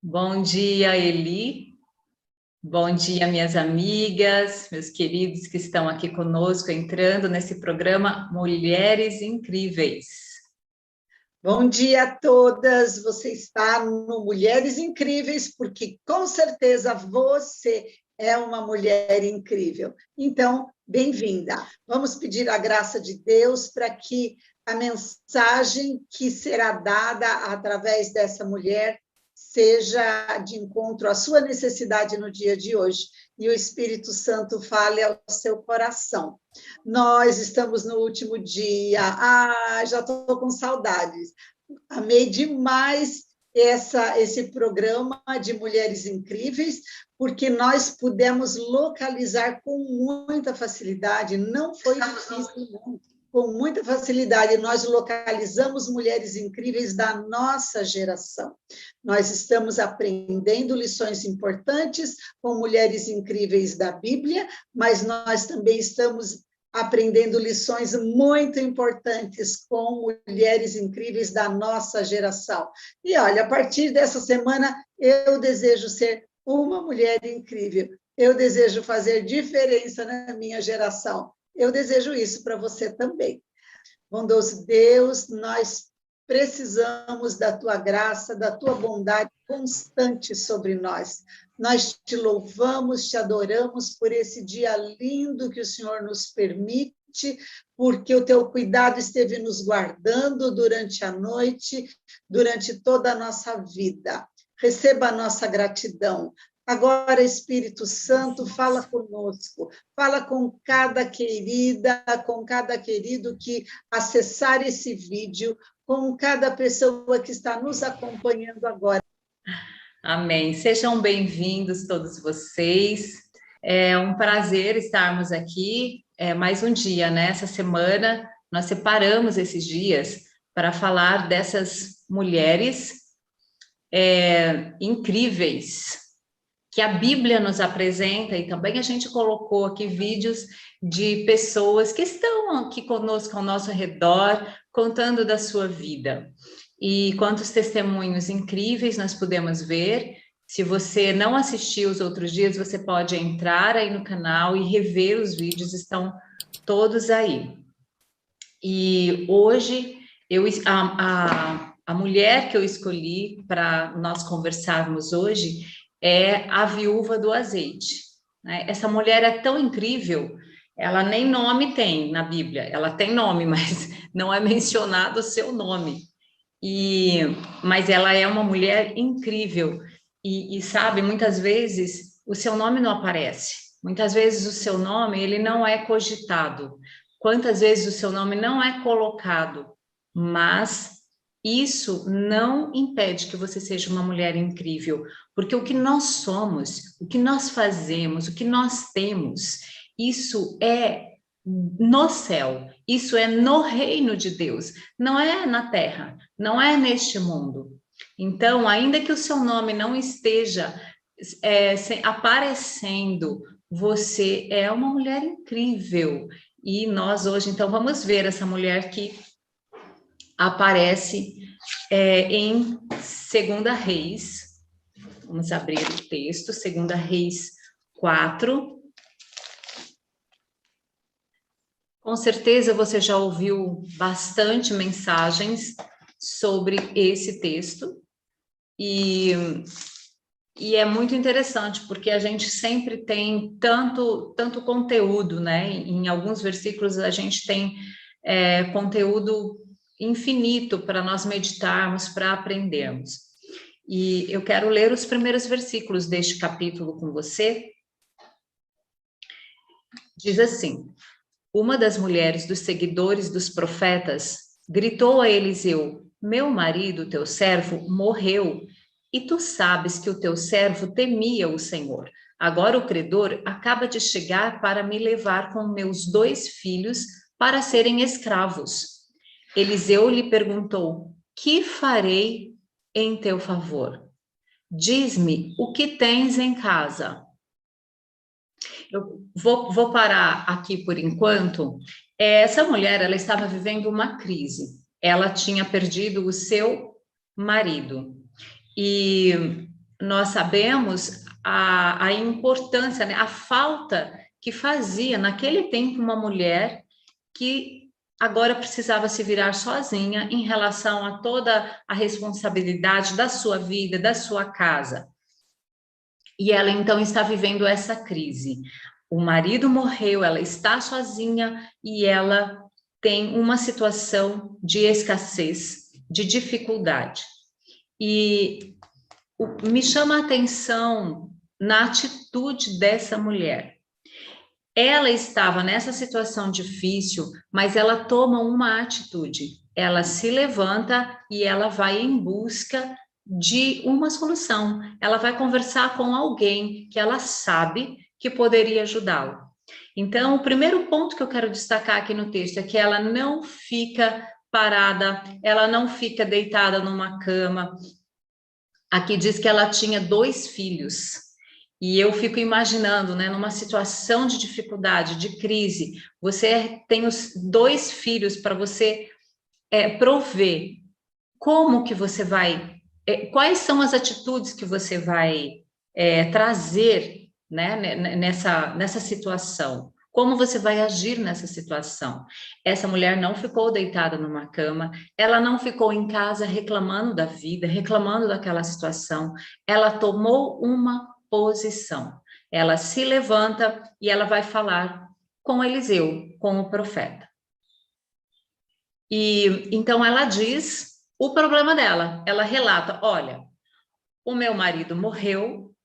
Bom dia, Eli. Bom dia, minhas amigas, meus queridos que estão aqui conosco, entrando nesse programa Mulheres Incríveis. Bom dia a todas, você está no Mulheres Incríveis, porque com certeza você é uma mulher incrível. Então, bem-vinda. Vamos pedir a graça de Deus para que a mensagem que será dada através dessa mulher seja de encontro à sua necessidade no dia de hoje, e o Espírito Santo fale ao seu coração. Nós estamos no último dia, já estou com saudades. Amei demais esse programa de Mulheres Incríveis, porque nós pudemos localizar com muita facilidade, não foi difícil, não. Com muita facilidade, nós localizamos mulheres incríveis da nossa geração. Nós estamos aprendendo lições importantes com mulheres incríveis da Bíblia, mas nós também estamos aprendendo lições muito importantes com mulheres incríveis da nossa geração. E olha, a partir dessa semana, eu desejo ser uma mulher incrível. Eu desejo fazer diferença na minha geração. Eu desejo isso para você também. Bondoso Deus, nós precisamos da tua graça, da tua bondade constante sobre nós. Nós te louvamos, te adoramos por esse dia lindo que o Senhor nos permite, porque o teu cuidado esteve nos guardando durante a noite, durante toda a nossa vida. Receba a nossa gratidão. Agora, Espírito Santo, fala conosco, fala com cada querida, com cada querido que acessar esse vídeo, com cada pessoa que está nos acompanhando agora. Amém. Sejam bem-vindos todos vocês. É um prazer estarmos aqui mais um dia, né? Essa semana nós separamos esses dias para falar dessas mulheres incríveis que a Bíblia nos apresenta, e também a gente colocou aqui vídeos de pessoas que estão aqui conosco ao nosso redor, contando da sua vida. E quantos testemunhos incríveis nós podemos ver. Se você não assistiu os outros dias, você pode entrar aí no canal e rever os vídeos, estão todos aí. E hoje, a mulher que eu escolhi para nós conversarmos hoje é a viúva do azeite. Né? Essa mulher é tão incrível, ela nem nome tem na Bíblia, ela tem nome, mas não é mencionado o seu nome. Mas ela é uma mulher incrível e sabe, muitas vezes o seu nome não aparece, muitas vezes o seu nome ele não é cogitado, quantas vezes o seu nome não é colocado, mas isso não impede que você seja uma mulher incrível, porque o que nós somos, o que nós fazemos, o que nós temos, isso é no céu, isso é no reino de Deus, não é na terra, não é neste mundo. Então, ainda que o seu nome não esteja aparecendo, você é uma mulher incrível. E nós hoje, então, vamos ver essa mulher que aparece em 2 Reis. Vamos abrir o texto, 2 Reis 4. Com certeza você já ouviu bastante mensagens sobre esse texto e é muito interessante porque a gente sempre tem tanto conteúdo, né? Em alguns versículos a gente tem conteúdo infinito para nós meditarmos, para aprendermos. E eu quero ler os primeiros versículos deste capítulo com você. Diz assim: uma das mulheres dos seguidores dos profetas gritou a Eliseu: meu marido, teu servo, morreu, e tu sabes que o teu servo temia o Senhor. Agora o credor acaba de chegar para me levar com meus 2 filhos para serem escravos. Eliseu lhe perguntou: que farei em teu favor? Diz-me o que tens em casa. Eu vou parar aqui por enquanto. Essa mulher, ela estava vivendo uma crise. Ela tinha perdido o seu marido. E nós sabemos a importância, né, a falta que fazia naquele tempo uma mulher que agora precisava se virar sozinha em relação a toda a responsabilidade da sua vida, da sua casa. E ela então está vivendo essa crise. O marido morreu, ela está sozinha e ela tem uma situação de escassez, de dificuldade. E me chama a atenção na atitude dessa mulher. Ela estava nessa situação difícil, mas ela toma uma atitude. Ela se levanta e ela vai em busca de uma solução. Ela vai conversar com alguém que ela sabe que poderia ajudá-la. Então, o primeiro ponto que eu quero destacar aqui no texto é que ela não fica parada, ela não fica deitada numa cama. Aqui diz que ela tinha 2 filhos. E eu fico imaginando, né, numa situação de dificuldade, de crise, você tem os 2 filhos para você prover. Como que você vai, quais são as atitudes que você vai trazer, né, nessa situação? Como você vai agir nessa situação? Essa mulher não ficou deitada numa cama, ela não ficou em casa reclamando da vida, reclamando daquela situação, ela tomou uma posição. Ela se levanta e ela vai falar com Eliseu, com o profeta. E então ela diz o problema dela. Ela relata: olha, o meu marido morreu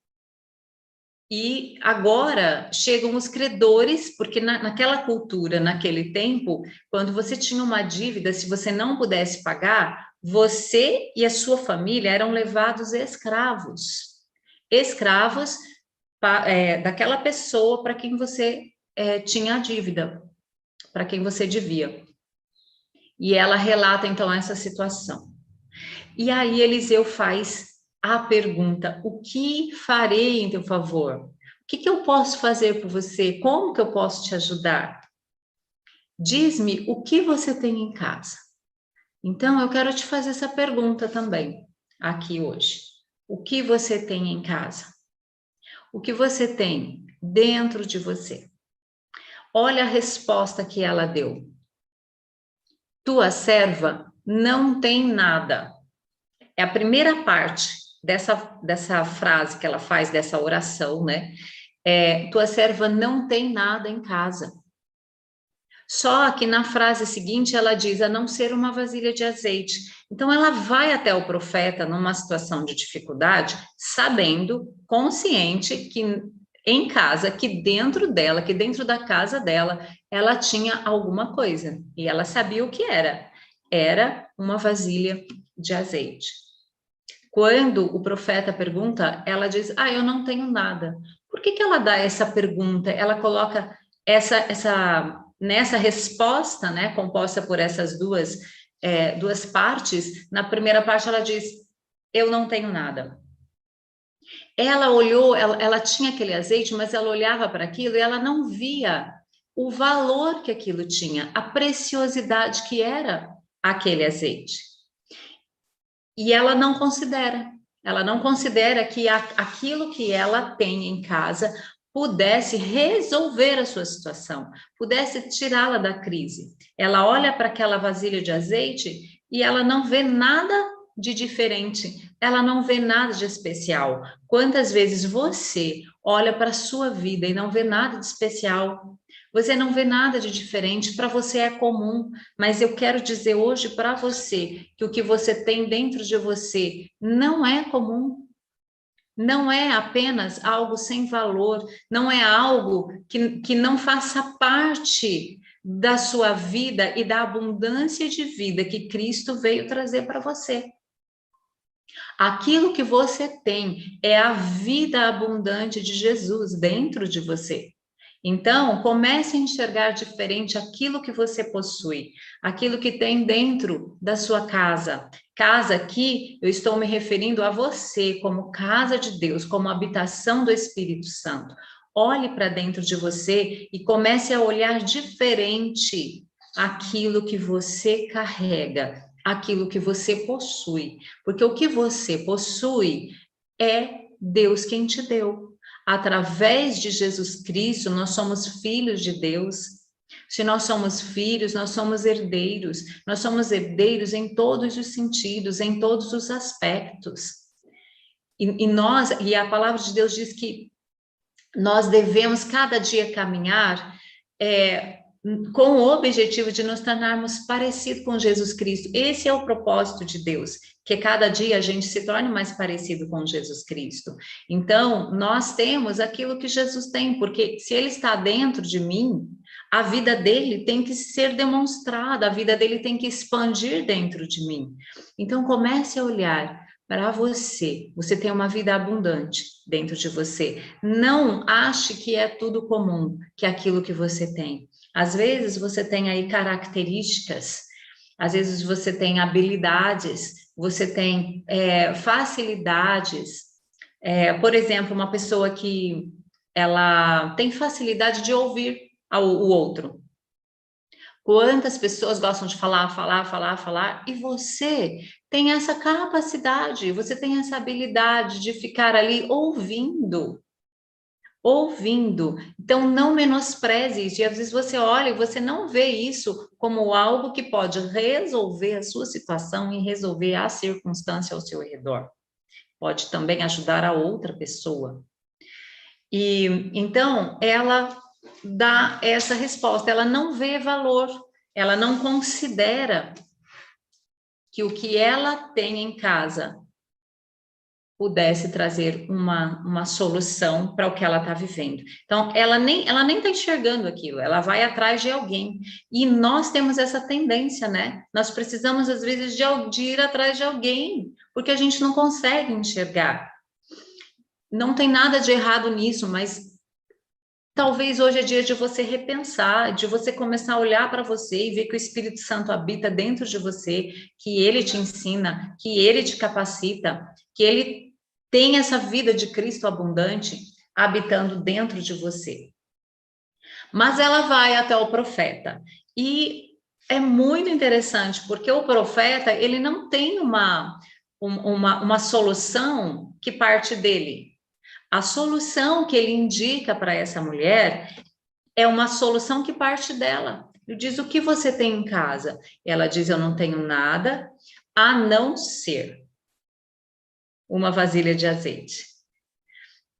e agora chegam os credores, porque naquela cultura, naquele tempo, quando você tinha uma dívida, se você não pudesse pagar, você e a sua família eram levados escravos. Escravos daquela pessoa para quem você tinha a dívida, para quem você devia. E ela relata, então, essa situação. E aí Eliseu faz a pergunta: o que farei em teu favor? O que eu posso fazer por você? Como que eu posso te ajudar? Diz-me o que você tem em casa. Então, eu quero te fazer essa pergunta também, aqui hoje. O que você tem em casa? O que você tem dentro de você? Olha a resposta que ela deu. Tua serva não tem nada. É a primeira parte dessa frase que ela faz, dessa oração, né? Tua serva não tem nada em casa. Só que na frase seguinte ela diz: a não ser uma vasilha de azeite. Então ela vai até o profeta numa situação de dificuldade, sabendo, consciente que em casa, que dentro dela, que dentro da casa dela, ela tinha alguma coisa. E ela sabia o que era. Era uma vasilha de azeite. Quando o profeta pergunta, ela diz: eu não tenho nada. Por que ela dá essa pergunta? Ela coloca nessa resposta, né, composta por essas duas partes. Na primeira parte ela diz: eu não tenho nada. Ela olhou, ela tinha aquele azeite, mas ela olhava para aquilo e ela não via o valor que aquilo tinha, a preciosidade que era aquele azeite. E ela não considera que aquilo que ela tem em casa pudesse resolver a sua situação, pudesse tirá-la da crise. Ela olha para aquela vasilha de azeite e ela não vê nada de diferente, ela não vê nada de especial. Quantas vezes você olha para a sua vida e não vê nada de especial? Você não vê nada de diferente, para você é comum, mas eu quero dizer hoje para você que o que você tem dentro de você não é comum, não é apenas algo sem valor, não é algo que não faça parte da sua vida e da abundância de vida que Cristo veio trazer para você. Aquilo que você tem é a vida abundante de Jesus dentro de você. Então, comece a enxergar diferente aquilo que você possui, aquilo que tem dentro da sua casa. Casa aqui, eu estou me referindo a você como casa de Deus, como habitação do Espírito Santo. Olhe para dentro de você e comece a olhar diferente aquilo que você carrega, aquilo que você possui, porque o que você possui é Deus quem te deu. Através de Jesus Cristo, nós somos filhos de Deus. Se nós somos filhos, nós somos herdeiros. Nós somos herdeiros em todos os sentidos, em todos os aspectos. E a palavra de Deus diz que nós devemos cada dia caminhar com o objetivo de nos tornarmos parecidos com Jesus Cristo. Esse é o propósito de Deus, que cada dia a gente se torne mais parecido com Jesus Cristo. Então, nós temos aquilo que Jesus tem, porque se ele está dentro de mim, a vida dele tem que ser demonstrada, a vida dele tem que expandir dentro de mim. Então, comece a olhar para você. Você tem uma vida abundante dentro de você. Não ache que é tudo comum, que é aquilo que você tem. Às vezes você tem aí características, às vezes você tem habilidades, você tem facilidades. Por exemplo, uma pessoa que ela tem facilidade de ouvir o outro. Quantas pessoas gostam de falar, e você tem essa capacidade, você tem essa habilidade de ficar ali ouvindo. Então não menospreze isso, e às vezes você olha e você não vê isso como algo que pode resolver a sua situação e resolver a circunstância ao seu redor. Pode também ajudar a outra pessoa. E então ela dá essa resposta, ela não vê valor, ela não considera que o que ela tem em casa pudesse trazer uma solução para o que ela está vivendo. Então, ela nem está enxergando aquilo, ela vai atrás de alguém. E nós temos essa tendência, né? Nós precisamos, às vezes, de ir atrás de alguém, porque a gente não consegue enxergar. Não tem nada de errado nisso, mas talvez hoje é dia de você repensar, de você começar a olhar para você e ver que o Espírito Santo habita dentro de você, que ele te ensina, que ele te capacita, que ele tem essa vida de Cristo abundante habitando dentro de você. Mas ela vai até o profeta. E é muito interessante, porque o profeta, ele não tem uma solução que parte dele. A solução que ele indica para essa mulher é uma solução que parte dela. Ele diz: o que você tem em casa? Ela diz: eu não tenho nada a não ser uma vasilha de azeite.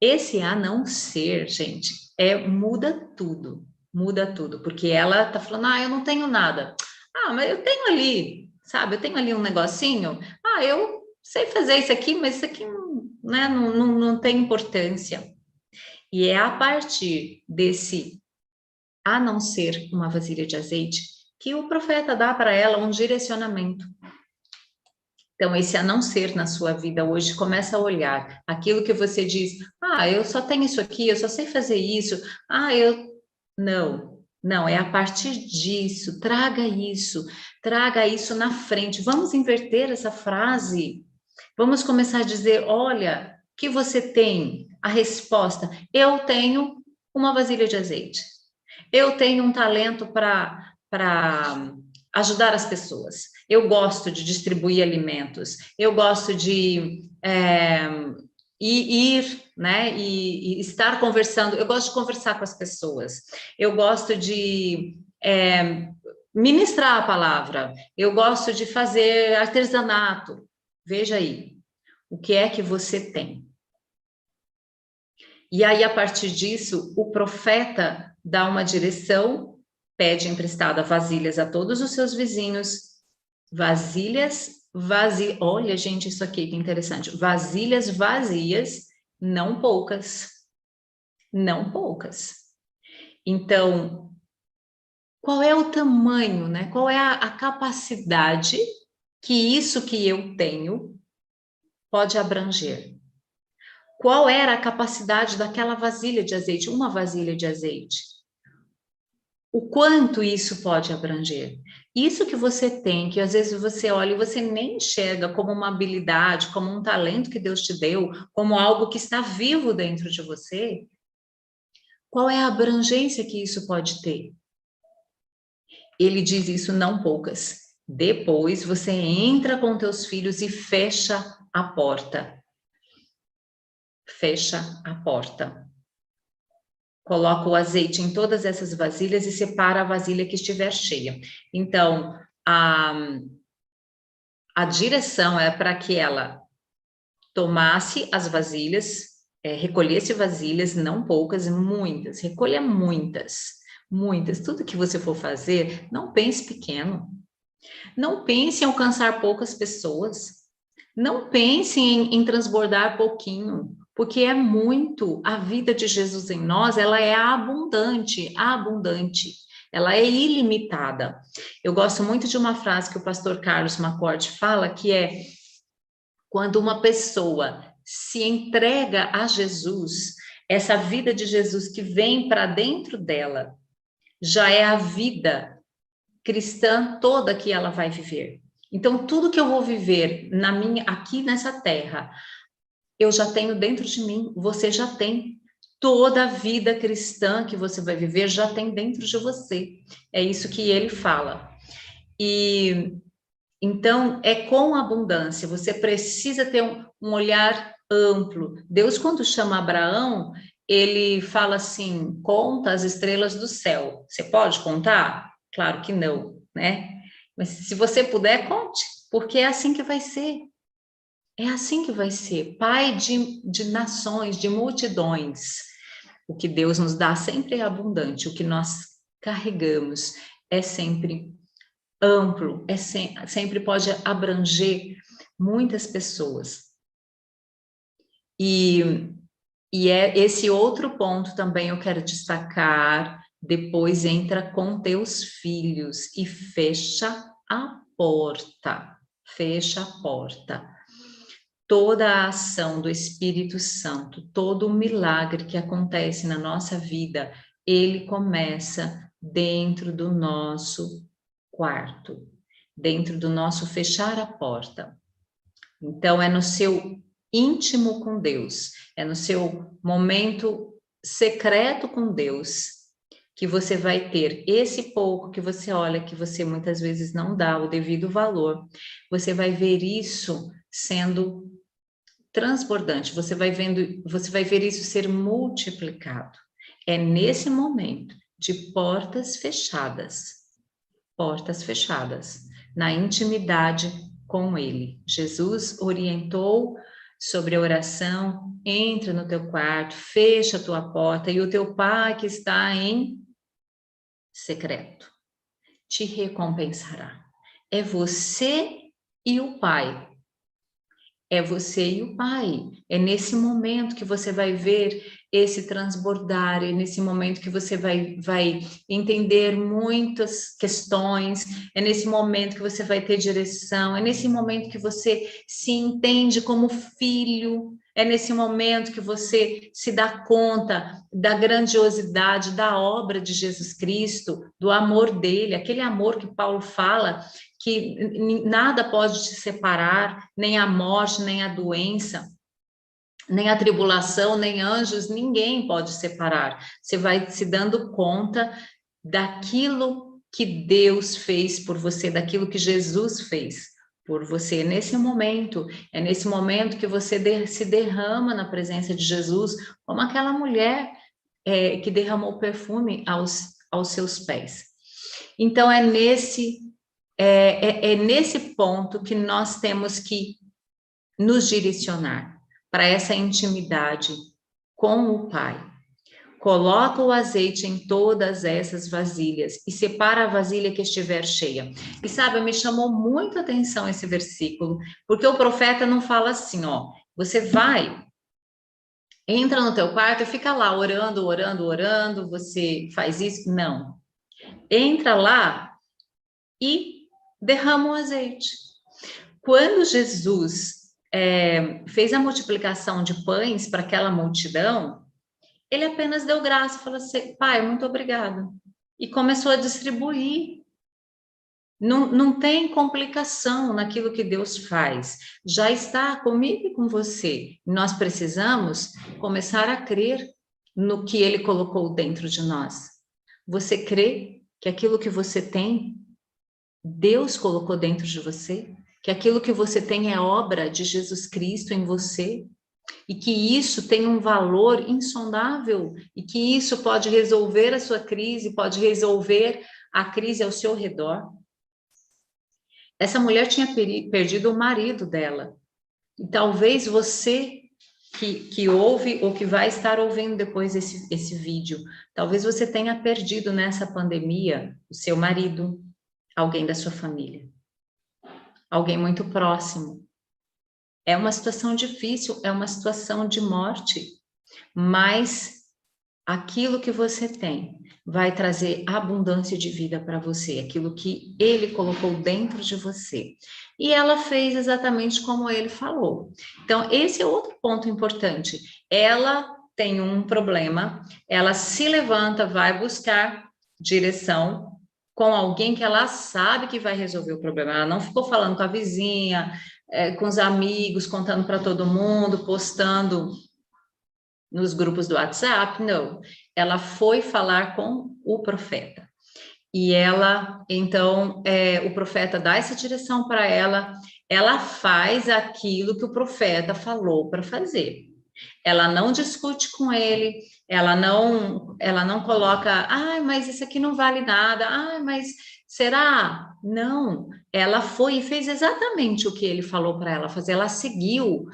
Esse a não ser, gente, muda tudo, porque ela tá falando: eu não tenho nada. Mas eu tenho ali, sabe, eu tenho ali um negocinho, eu sei fazer isso aqui, mas isso aqui né, não tem importância. E é a partir desse a não ser uma vasilha de azeite que o profeta dá para ela um direcionamento. Então, esse a não ser na sua vida hoje, começa a olhar aquilo que você diz: eu só tenho isso aqui, eu só sei fazer isso, Não, é a partir disso, traga isso na frente. Vamos inverter essa frase. Vamos começar a dizer: olha, o que você tem? A resposta: eu tenho uma vasilha de azeite. Eu tenho um talento para ajudar as pessoas. Eu gosto de distribuir alimentos. Eu gosto de ir, né, e estar conversando. Eu gosto de conversar com as pessoas. Eu gosto de ministrar a palavra. Eu gosto de fazer artesanato. Veja aí, o que é que você tem? E aí, a partir disso, o profeta dá uma direção, pede emprestada vasilhas a todos os seus vizinhos, olha, gente, isso aqui que interessante, vasilhas vazias, não poucas. Então, qual é o tamanho, né? Qual é a capacidade que isso que eu tenho pode abranger? Qual era a capacidade daquela vasilha de azeite, uma vasilha de azeite? O quanto isso pode abranger? Isso que você tem, que às vezes você olha e você nem enxerga como uma habilidade, como um talento que Deus te deu, como algo que está vivo dentro de você, qual é a abrangência que isso pode ter? Ele diz isso, não poucas. Depois você entra com teus filhos e fecha a porta. fecha a porta. Coloca o azeite em todas essas vasilhas e separa a vasilha que estiver cheia. Então, a direção é para que ela tomasse as vasilhas, recolhesse vasilhas, não poucas, muitas. Recolha muitas, muitas. Tudo que você for fazer, não pense pequeno. Não pense em alcançar poucas pessoas. Não pense em transbordar pouquinho, porque é muito. A vida de Jesus em nós, ela é abundante, abundante. Ela é ilimitada. Eu gosto muito de uma frase que o pastor Carlos McCord fala, que é: quando uma pessoa se entrega a Jesus, essa vida de Jesus que vem para dentro dela, já é a vida cristã toda que ela vai viver. Então, tudo que eu vou viver aqui nessa terra, eu já tenho dentro de mim, você já tem. Toda a vida cristã que você vai viver já tem dentro de você. É isso que ele fala. E então, é com abundância, você precisa ter um olhar amplo. Deus, quando chama Abraão, ele fala assim: conta as estrelas do céu. Você pode contar? Claro que não, né? Mas se você puder, conte, porque é assim que vai ser. É assim que vai ser. Pai de nações, de multidões. O que Deus nos dá sempre é abundante, o que nós carregamos é sempre amplo, sempre pode abranger muitas pessoas. E é esse outro ponto também eu quero destacar. Depois entra com teus filhos e fecha a porta. Fecha a porta. Toda a ação do Espírito Santo, todo o milagre que acontece na nossa vida, ele começa dentro do nosso quarto, dentro do nosso fechar a porta. Então, é no seu íntimo com Deus, é no seu momento secreto com Deus, que você vai ter esse pouco que você olha, que você muitas vezes não dá o devido valor, você vai ver isso sendo transbordante, você vai ver isso ser multiplicado. É nesse momento de portas fechadas, na intimidade com Ele. Jesus orientou sobre a oração: entra no teu quarto, fecha a tua porta, e o teu Pai que está em secreto te recompensará. É você e o Pai. É você e o Pai. É nesse momento que você vai ver esse transbordar, é nesse momento que você vai entender muitas questões, é nesse momento que você vai ter direção, é nesse momento que você se entende como filho, é nesse momento que você se dá conta da grandiosidade da obra de Jesus Cristo, do amor dele, aquele amor que Paulo fala, que nada pode te separar, nem a morte, nem a doença, nem a tribulação, nem anjos, ninguém pode separar. Você vai se dando conta daquilo que Deus fez por você, daquilo que Jesus fez por você. Nesse momento, é nesse momento que você se derrama na presença de Jesus, como aquela mulher que derramou perfume aos seus pés. Então, é nesse ponto que nós temos que nos direcionar para essa intimidade com o Pai. Coloca o azeite em todas essas vasilhas e separa a vasilha que estiver cheia. E sabe, me chamou muito a atenção esse versículo, porque o profeta não fala assim, ó, você vai, entra no teu quarto e fica lá orando, você faz isso? Não. Entra lá e derrama o azeite. Quando Jesus fez a multiplicação de pães para aquela multidão, ele apenas deu graça, falou assim: Pai, muito obrigado. E começou a distribuir. Não tem complicação naquilo que Deus faz. Já está comigo e com você. Nós precisamos começar a crer no que Ele colocou dentro de nós. Você crê que aquilo que você tem, Deus colocou dentro de você? Que aquilo que você tem é obra de Jesus Cristo em você? e que isso tem um valor insondável, e que isso pode resolver a sua crise, pode resolver a crise ao seu redor. Essa mulher tinha perdido o marido dela, e talvez você que ouve ou que vai estar ouvindo depois esse vídeo, talvez você tenha perdido nessa pandemia o seu marido, alguém da sua família, alguém muito próximo. É uma situação difícil, é uma situação de morte, mas aquilo que você tem vai trazer abundância de vida para você, aquilo que ele colocou dentro de você. E ela fez exatamente como ele falou. Então, esse é outro ponto importante. Ela tem um problema, ela se levanta, vai buscar direção com alguém que ela sabe que vai resolver o problema. Ela não ficou falando com a vizinha, com os amigos, contando para todo mundo, postando nos grupos do WhatsApp, não. Ela foi falar com o profeta. E ela, então, o profeta dá essa direção para ela faz aquilo que o profeta falou para fazer. Ela não discute com ele, ela não coloca, mas isso aqui não vale nada, mas será? Não, ela foi e fez exatamente o que ele falou para ela fazer, ela seguiu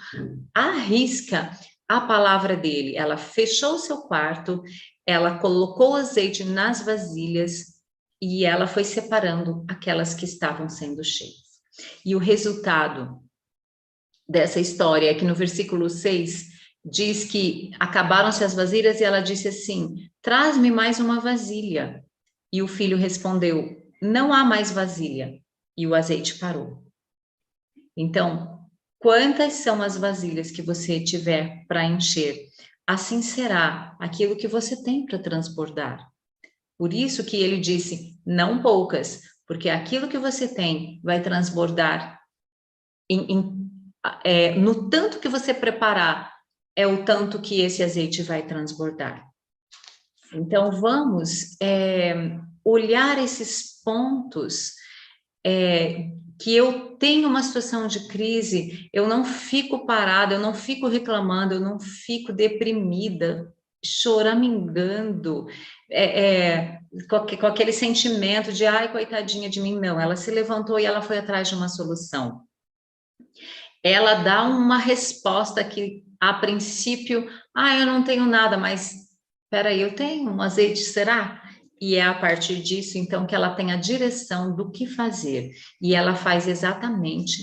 à risca a palavra dele. Ela fechou o seu quarto, ela colocou azeite nas vasilhas e ela foi separando aquelas que estavam sendo cheias. E o resultado dessa história é que no versículo 6 diz que acabaram-se as vasilhas e ela disse assim: traz-me mais uma vasilha. E o filho respondeu: não há mais vasilha. E o azeite parou. Então, quantas são as vasilhas que você tiver para encher? Assim será aquilo que você tem para transbordar. Por isso que ele disse, não poucas, porque aquilo que você tem vai transbordar no tanto que você preparar, é o tanto que esse azeite vai transbordar. Então, vamos olhar esses pontos que eu tenho uma situação de crise, eu não fico parada, eu não fico reclamando, eu não fico deprimida, choramingando, com aquele sentimento de, ai, coitadinha de mim, não. Ela se levantou e ela foi atrás de uma solução. Ela dá uma resposta que, a princípio, eu não tenho nada, mas, peraí, eu tenho um azeite, será? E é a partir disso, então, que ela tem a direção do que fazer. E ela faz exatamente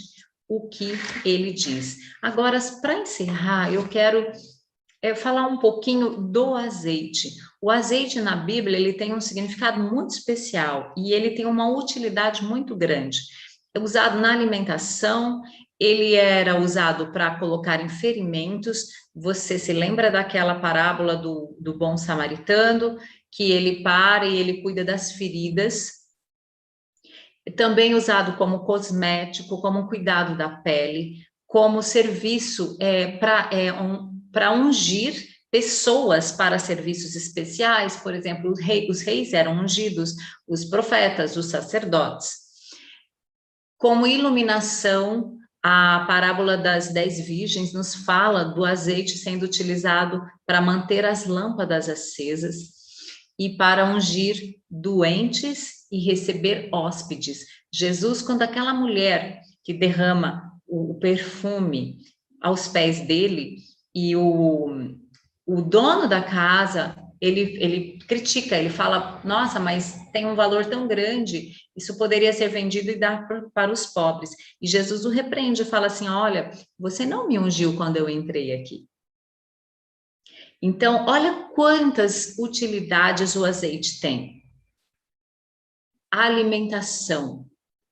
o que ele diz. Agora, para encerrar, eu quero falar um pouquinho do azeite. O azeite na Bíblia, ele tem um significado muito especial e ele tem uma utilidade muito grande. É usado na alimentação, ele era usado para colocar em ferimentos. Você se lembra daquela parábola do bom samaritano, que ele para e ele cuida das feridas. Também usado como cosmético, como cuidado da pele, como serviço para ungir pessoas para serviços especiais. Por exemplo, os reis eram ungidos, os profetas, os sacerdotes. Como iluminação, a parábola das 10 virgens nos fala do azeite sendo utilizado para manter as lâmpadas acesas e para ungir doentes e receber hóspedes. Jesus, quando aquela mulher que derrama o perfume aos pés dele, e o dono da casa, ele critica, ele fala, nossa, mas tem um valor tão grande, isso poderia ser vendido e dar para os pobres. E Jesus o repreende e fala assim, olha, você não me ungiu quando eu entrei aqui. Então, olha quantas utilidades o azeite tem. A alimentação.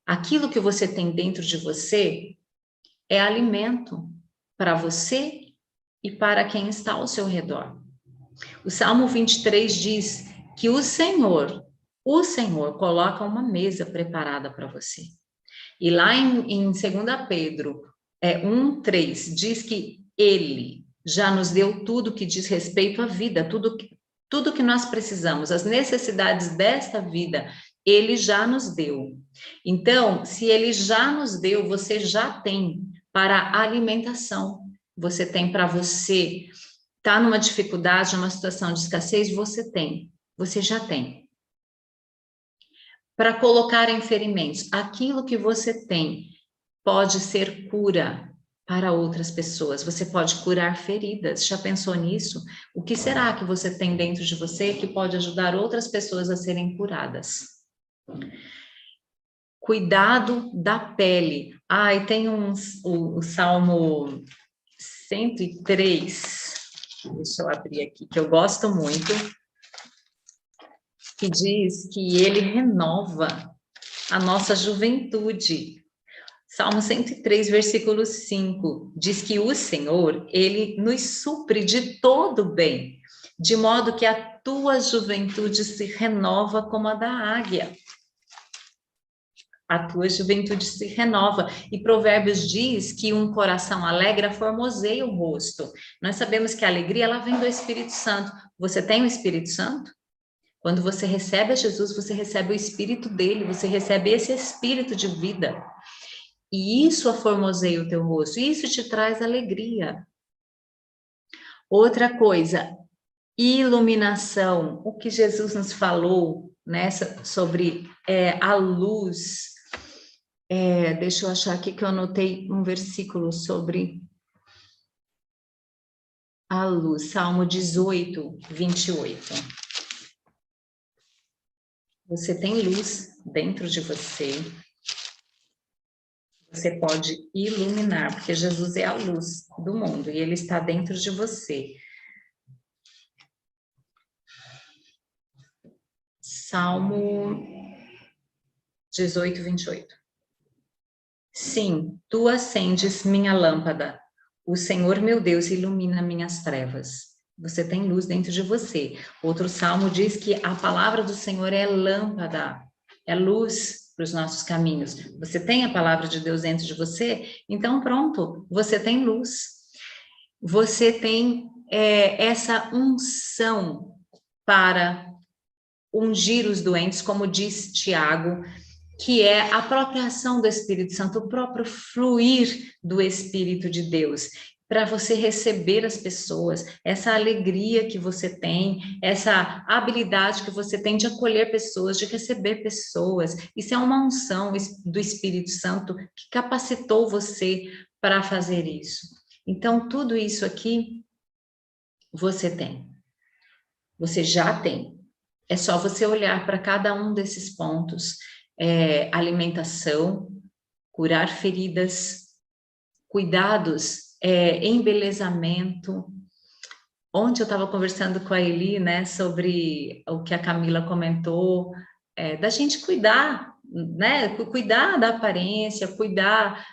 Aquilo que você tem dentro de você é alimento para você e para quem está ao seu redor. O Salmo 23 diz que o Senhor coloca uma mesa preparada para você. E lá em 2 Pedro 1:3 diz que Ele já nos deu tudo que diz respeito à vida, tudo que nós precisamos, as necessidades desta vida, Ele já nos deu. Então, se Ele já nos deu, você já tem para a alimentação. você tem para você estar numa dificuldade, numa situação de escassez, você já tem. Para colocar em ferimentos, aquilo que você tem pode ser cura para outras pessoas, você pode curar feridas, já pensou nisso? O que será que você tem dentro de você que pode ajudar outras pessoas a serem curadas? Cuidado da pele. E tem o Salmo 103, deixa eu abrir aqui, que eu gosto muito, que diz que ele renova a nossa juventude. Salmo 103, versículo 5, diz que o Senhor, ele nos supre de todo bem, de modo que a tua juventude se renova como a da águia. A tua juventude se renova. E Provérbios diz que um coração alegre formoseia o rosto. Nós sabemos que a alegria, ela vem do Espírito Santo. Você tem o Espírito Santo? Quando você recebe a Jesus, você recebe o Espírito dele, você recebe esse Espírito de vida. E isso aformoseia o teu rosto, isso te traz alegria. Outra coisa, iluminação. O que Jesus nos falou, né, sobre a luz. Deixa eu achar aqui que eu anotei um versículo sobre a luz. Salmo 18, 28. Você tem luz dentro de você. Você pode iluminar, porque Jesus é a luz do mundo e ele está dentro de você. Salmo 18, 28. Sim, tu acendes minha lâmpada. O Senhor, meu Deus, ilumina minhas trevas. Você tem luz dentro de você. Outro salmo diz que a palavra do Senhor é lâmpada, é luz para os nossos caminhos. Você tem a palavra de Deus dentro de você? Então, pronto, você tem luz. Você tem essa unção para ungir os doentes, como diz Tiago, que é a própria ação do Espírito Santo, o próprio fluir do Espírito de Deus, para você receber as pessoas, essa alegria que você tem, essa habilidade que você tem de acolher pessoas, de receber pessoas. Isso é uma unção do Espírito Santo que capacitou você para fazer isso. Então, tudo isso aqui você tem. Você já tem. É só você olhar para cada um desses pontos. Alimentação, curar feridas, cuidados, embelezamento. Ontem eu estava conversando com a Eli, né, sobre o que a Camila comentou, da gente cuidar, né, cuidar da aparência, cuidar,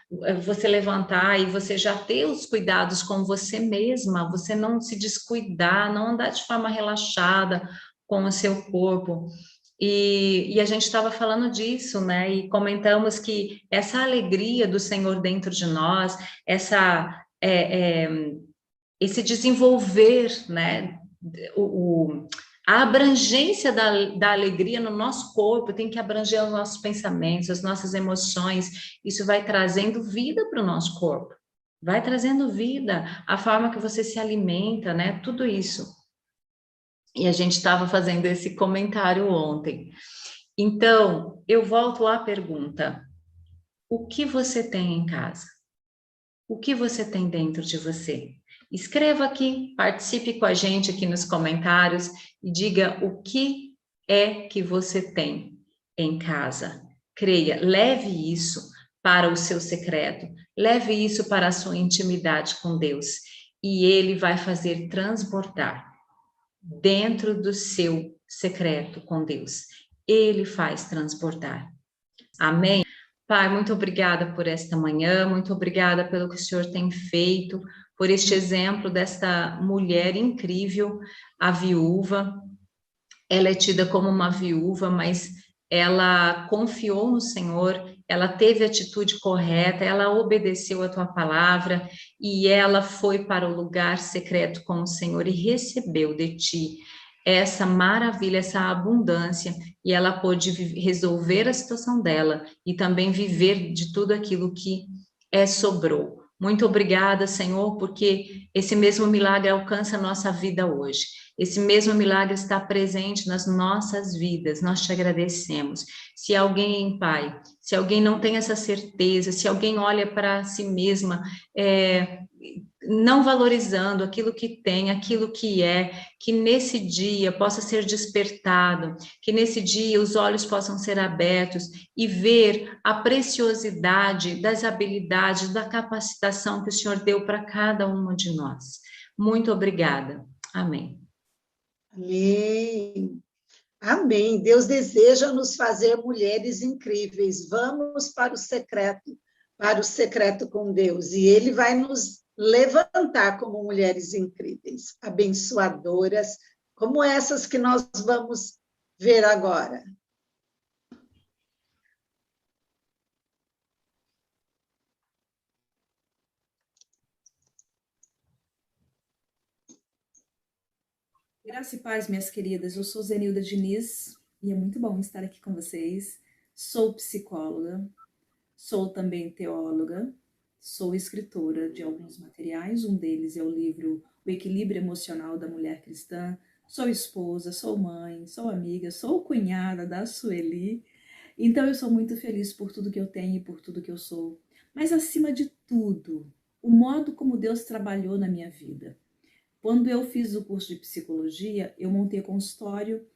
você levantar e você já ter os cuidados com você mesma, você não se descuidar, não andar de forma relaxada com o seu corpo. E a gente estava falando disso, né? E comentamos que essa alegria do Senhor dentro de nós, esse desenvolver, né? A abrangência da alegria no nosso corpo tem que abranger os nossos pensamentos, as nossas emoções. Isso vai trazendo vida para o nosso corpo, vai trazendo vida, a forma que você se alimenta, né? Tudo isso. E a gente estava fazendo esse comentário ontem. Então, eu volto à pergunta: o que você tem em casa? O que você tem dentro de você? Escreva aqui, participe com a gente aqui nos comentários e diga o que é que você tem em casa. Creia, leve isso para o seu secreto, leve isso para a sua intimidade com Deus e Ele vai fazer transbordar dentro do seu secreto com Deus. Ele faz transbordar. Amém? Pai, muito obrigada por esta manhã, muito obrigada pelo que o Senhor tem feito, por este exemplo desta mulher incrível, a viúva. Ela é tida como uma viúva, mas ela confiou no Senhor, ela teve a atitude correta, ela obedeceu a tua palavra e ela foi para o lugar secreto com o Senhor e recebeu de ti essa maravilha, essa abundância, e ela pôde resolver a situação dela e também viver de tudo aquilo que sobrou. Muito obrigada, Senhor, porque esse mesmo milagre alcança a nossa vida hoje. Esse mesmo milagre está presente nas nossas vidas. Nós te agradecemos. Se alguém, Pai, se alguém não tem essa certeza, se alguém olha para si mesma, não valorizando aquilo que tem, aquilo que é, que nesse dia possa ser despertado, que nesse dia os olhos possam ser abertos e ver a preciosidade das habilidades, da capacitação que o Senhor deu para cada uma de nós. Muito obrigada. Amém. Amém. Amém. Deus deseja nos fazer mulheres incríveis. Vamos para o secreto com Deus, e Ele vai nos levantar como mulheres incríveis, abençoadoras, como essas que nós vamos ver agora. Graça e paz, minhas queridas. Eu sou Zenilda Diniz e é muito bom estar aqui com vocês. Sou psicóloga, sou também teóloga, sou escritora de alguns materiais. Um deles é o livro O Equilíbrio Emocional da Mulher Cristã. Sou esposa, sou mãe, sou amiga, sou cunhada da Sueli. Então eu sou muito feliz por tudo que eu tenho e por tudo que eu sou. Mas acima de tudo, o modo como Deus trabalhou na minha vida. Quando eu fiz o curso de psicologia, eu montei consultório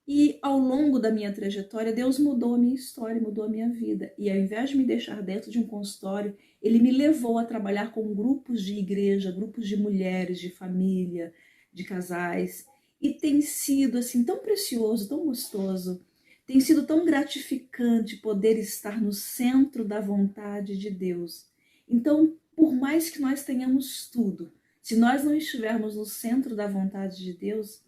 e ao longo da minha trajetória, Deus mudou a minha história, mudou a minha vida. E ao invés de me deixar dentro de um consultório, Ele me levou a trabalhar com grupos de igreja, grupos de mulheres, de família, de casais. E tem sido assim tão precioso, tão gostoso, tem sido tão gratificante poder estar no centro da vontade de Deus. Então, por mais que nós tenhamos tudo, se nós não estivermos no centro da vontade de Deus,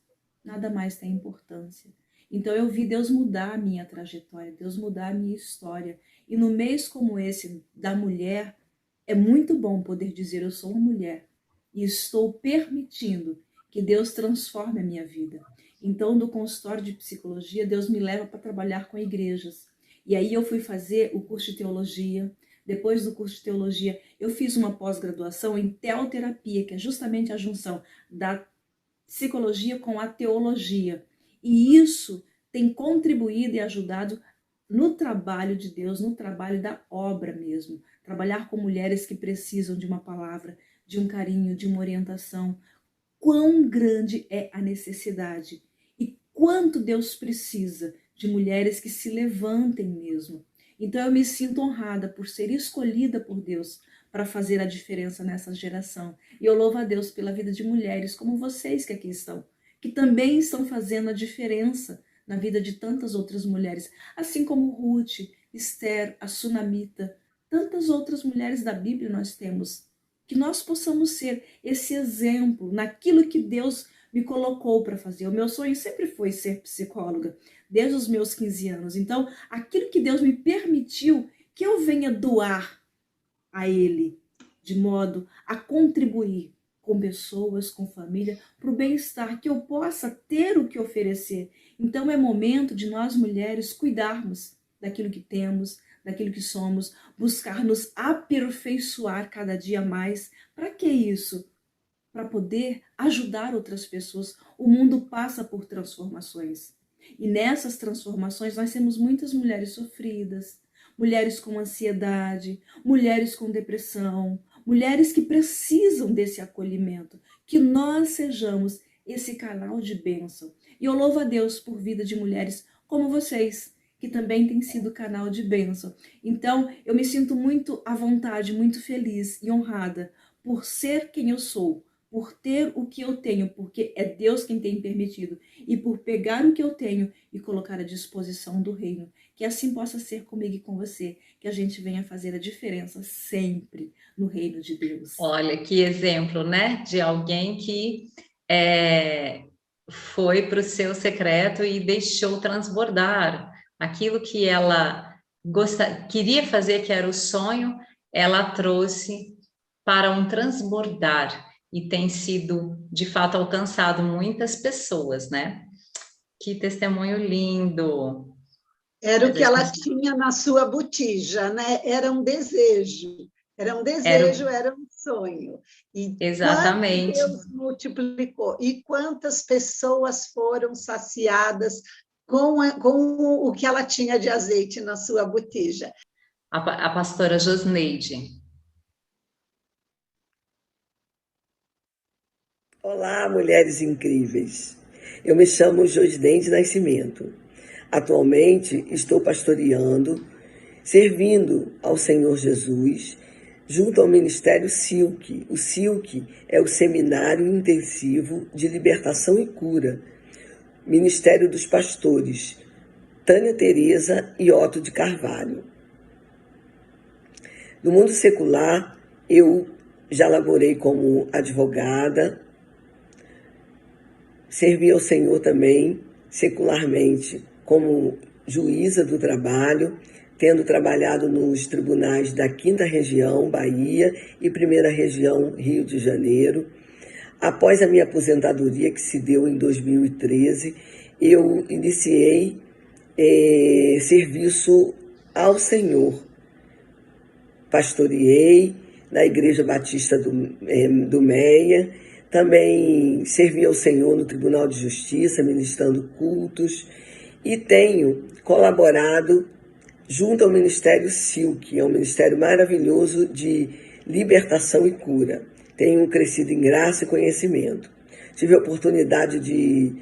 nada mais tem importância. Então eu vi Deus mudar a minha trajetória, Deus mudar a minha história. E no mês como esse da mulher, é muito bom poder dizer eu sou uma mulher e estou permitindo que Deus transforme a minha vida. Então, do consultório de psicologia, Deus me leva para trabalhar com igrejas. E aí eu fui fazer o curso de teologia. Depois do curso de teologia, eu fiz uma pós-graduação em teoterapia, que é justamente a junção da psicologia com a teologia. E isso tem contribuído e ajudado no trabalho de Deus, no trabalho da obra mesmo. Trabalhar com mulheres que precisam de uma palavra, de um carinho, de uma orientação. Quão grande é a necessidade e quanto Deus precisa de mulheres que se levantem mesmo. Então eu me sinto honrada por ser escolhida por Deus para fazer a diferença nessa geração. E eu louvo a Deus pela vida de mulheres como vocês que aqui estão, que também estão fazendo a diferença na vida de tantas outras mulheres, assim como Ruth, Esther, a Sunamita, tantas outras mulheres da Bíblia nós temos. Que nós possamos ser esse exemplo naquilo que Deus me colocou para fazer. O meu sonho sempre foi ser psicóloga, desde os meus 15 anos. Então, aquilo que Deus me permitiu que eu venha doar a Ele, de modo a contribuir com pessoas, com família, para o bem-estar, que eu possa ter o que oferecer. Então, é momento de nós mulheres cuidarmos daquilo que temos, daquilo que somos, buscar nos aperfeiçoar cada dia mais. Para que isso? Para poder ajudar outras pessoas. O mundo passa por transformações. E nessas transformações nós temos muitas mulheres sofridas, mulheres com ansiedade, mulheres com depressão, mulheres que precisam desse acolhimento. Que nós sejamos esse canal de bênção. E eu louvo a Deus por vida de mulheres como vocês, que também tem sido canal de bênção. Então, eu me sinto muito à vontade, muito feliz e honrada por ser quem eu sou, por ter o que eu tenho, porque é Deus quem tem permitido, e por pegar o que eu tenho e colocar à disposição do reino. Que assim possa ser comigo e com você, que a gente venha fazer a diferença sempre no reino de Deus. Olha, que exemplo, né? De alguém que foi para o seu secreto e deixou transbordar aquilo que ela queria fazer, que era o sonho, ela trouxe para um transbordar e tem sido, de fato, alcançado muitas pessoas, né? Que testemunho lindo! Era o que ela tinha na sua botija, né? Era um desejo. Era um desejo, era um sonho. E Exatamente. Deus multiplicou. E quantas pessoas foram saciadas com o que ela tinha de azeite na sua botija. A pastora Josneide. Olá, mulheres incríveis. Eu me chamo Josneide Nascimento. Atualmente estou pastoreando, servindo ao Senhor Jesus, junto ao Ministério Silk. O Silk é o Seminário Intensivo de Libertação e Cura, Ministério dos Pastores, Tânia Teresa e Otto de Carvalho. No mundo secular, eu já laborei como advogada, servi ao Senhor também, secularmente, como juíza do trabalho, tendo trabalhado nos tribunais da 5ª Região, Bahia, e 1ª Região, Rio de Janeiro. Após a minha aposentadoria, que se deu em 2013, eu iniciei serviço ao Senhor. Pastoreei na Igreja Batista do Meia, também servi ao Senhor no Tribunal de Justiça, ministrando cultos, e tenho colaborado junto ao Ministério Silk, é um ministério maravilhoso de libertação e cura. Tenho crescido em graça e conhecimento. Tive a oportunidade de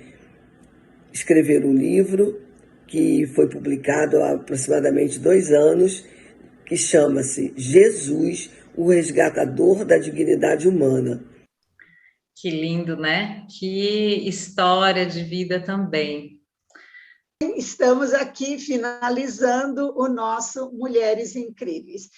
escrever um livro que foi publicado há aproximadamente 2 anos, que chama-se Jesus, o Resgatador da Dignidade Humana. Que lindo, né? Que história de vida também. Estamos aqui finalizando o nosso Mulheres Incríveis.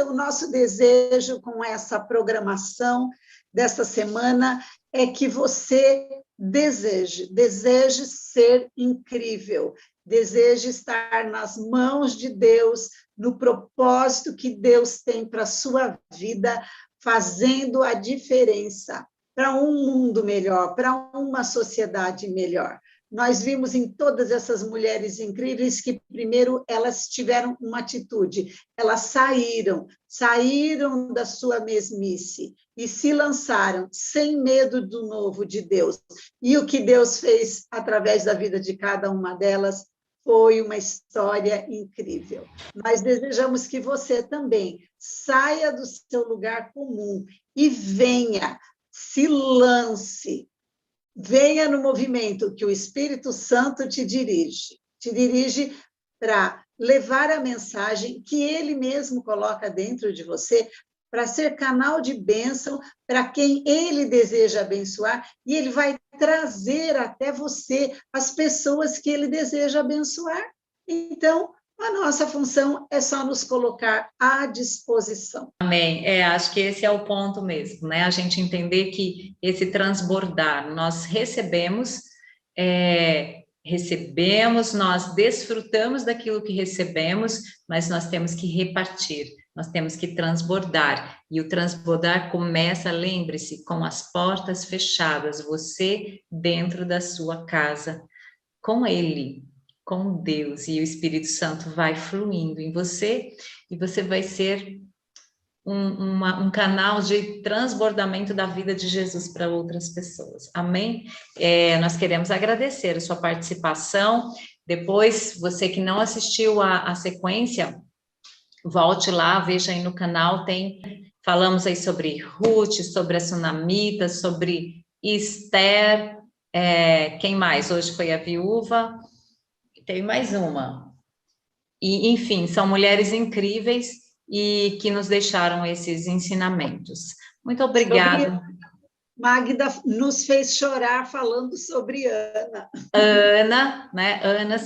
O nosso desejo com essa programação desta semana é que você deseje ser incrível, deseje estar nas mãos de Deus, no propósito que Deus tem para a sua vida, fazendo a diferença para um mundo melhor, para uma sociedade melhor. Nós vimos em todas essas mulheres incríveis que, primeiro, elas tiveram uma atitude, elas saíram da sua mesmice e se lançaram sem medo do novo de Deus. E o que Deus fez através da vida de cada uma delas foi uma história incrível. Nós desejamos que você também saia do seu lugar comum e venha, se lance, venha no movimento que o Espírito Santo te dirige para levar a mensagem que ele mesmo coloca dentro de você, para ser canal de bênção para quem ele deseja abençoar, e ele vai trazer até você as pessoas que ele deseja abençoar. Então, a nossa função é só nos colocar à disposição. Amém. Acho que esse é o ponto mesmo, né? A gente entender que esse transbordar, nós recebemos, nós desfrutamos daquilo que recebemos, mas nós temos que repartir, nós temos que transbordar. E o transbordar começa, lembre-se, com as portas fechadas, você dentro da sua casa, com Ele, com Deus, e o Espírito Santo vai fluindo em você, e você vai ser um canal de transbordamento da vida de Jesus para outras pessoas. Amém? Nós queremos agradecer a sua participação. Depois, você que não assistiu a sequência, volte lá, veja aí no canal, falamos aí sobre Ruth, sobre a Sunamita, sobre Esther, quem mais? Hoje foi a viúva, tem mais uma. E, enfim, são mulheres incríveis e que nos deixaram esses ensinamentos. Muito obrigada. Magda nos fez chorar falando sobre Ana. Ana, né? Ana,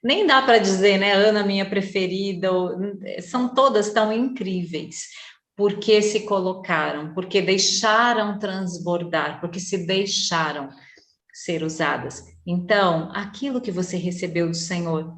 nem dá para dizer, né? Ana, minha preferida, são todas tão incríveis, porque se colocaram, porque deixaram transbordar, porque se deixaram ser usadas. Então, aquilo que você recebeu do Senhor,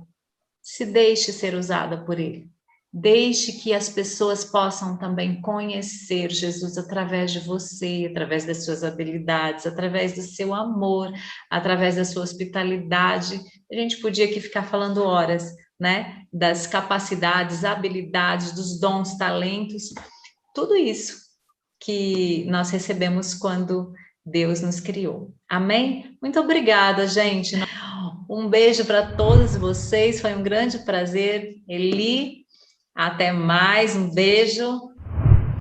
se deixe ser usada por Ele. Deixe que as pessoas possam também conhecer Jesus através de você, através das suas habilidades, através do seu amor, através da sua hospitalidade. A gente podia aqui ficar falando horas, né? Das capacidades, habilidades, dos dons, talentos, tudo isso que nós recebemos quando Deus nos criou. Amém? Muito obrigada, gente. Um beijo para todos vocês, foi um grande prazer. Eli, até mais, um beijo.